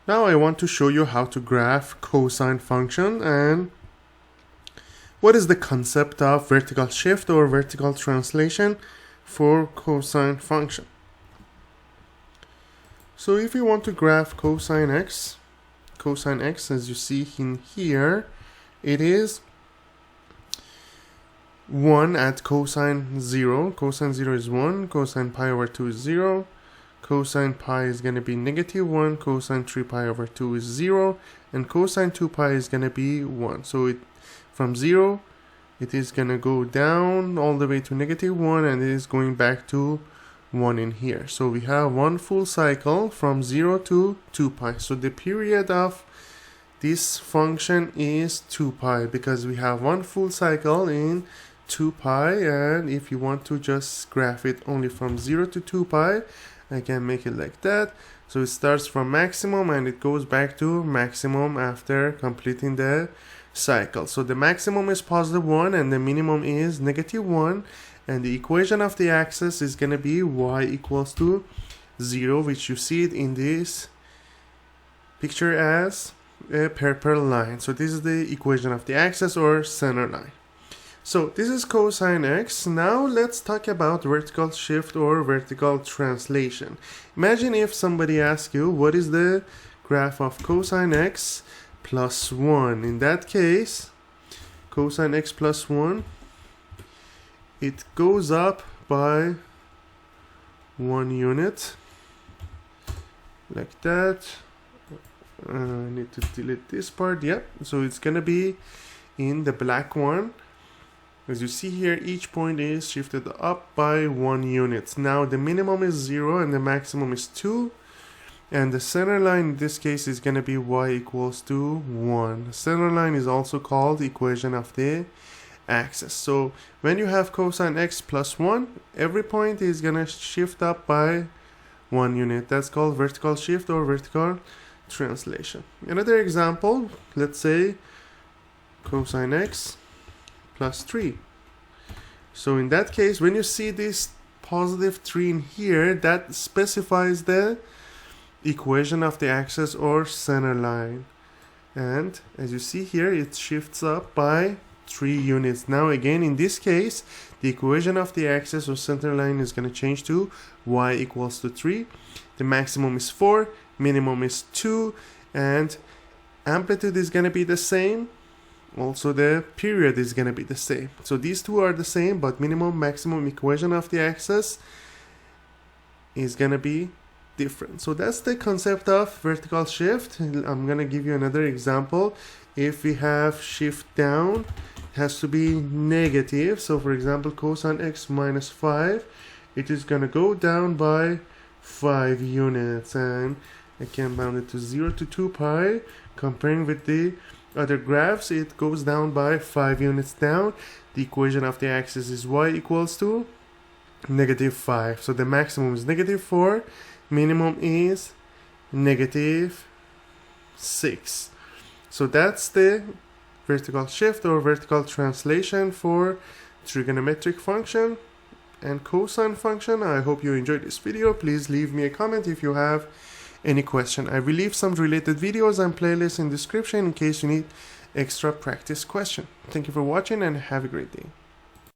Now I want to show you how to graph cosine function and what is the concept of vertical shift or vertical translation for cosine function. So if you want to graph cosine x as you see in here, it is 1 at cosine 0. Cosine 0 is 1, cosine pi over 2 is 0, cosine pi is going to be -1, cosine 3 pi over 2 is 0, and cosine 2 pi is going to be 1. So from 0, it is going to go down all the way to -1, and it is going back to 1 in here. So we have one full cycle from 0 to 2 pi. So the period of this function is 2 pi because we have one full cycle in 2 pi, and if you want to just graph it only from 0 to 2 pi, I can make it like that. So it starts from maximum and it goes back to maximum after completing the cycle. So the maximum is +1 and the minimum is -1, and the equation of the axis is going to be y equals to 0, which you see it in this picture as a purple line. So this is the equation of the axis or center line. So this is cosine x. Now let's talk about vertical shift or vertical translation. Imagine if somebody asks you what is the graph of cosine x plus 1. In that case, cosine x plus 1, it goes up by 1 unit like that. I need to delete this part. Yep. So it's gonna be in the black one. As you see here, each point is shifted up by 1 unit. Now the minimum is 0 and the maximum is 2. And the center line in this case is going to be y equals to 1. The center line is also called equation of the axis. So when you have cosine x plus 1, every point is going to shift up by 1 unit. That's called vertical shift or vertical translation. Another example, let's say cosine x plus 3. So in that case, when you see this +3 in here, that specifies the equation of the axis or center line. And as you see here, it shifts up by 3 units. Now again, in this case, the equation of the axis or center line is going to change to y equals to 3. The maximum is 4, minimum is 2, and amplitude is going to be the same. Also the period is going to be the same. So these two are the same, but minimum maximum equation of the axis is going to be different. So that's the concept of vertical shift. I'm going to give you another example. If we have shift down, it has to be negative. So for example, cosine x minus 5, it is going to go down by 5 units, and I can bound it to 0 to 2 pi. Comparing with the other graphs, it goes down by 5 units down. The equation of the axis is y equals to -5. So the maximum is -4, minimum is -6. So that's the vertical shift or vertical translation for trigonometric function and cosine function. I hope you enjoyed this video. Please leave me a comment if you have any question. I will leave some related videos and playlists in description in case you need extra practice question. Thank you for watching and have a great day.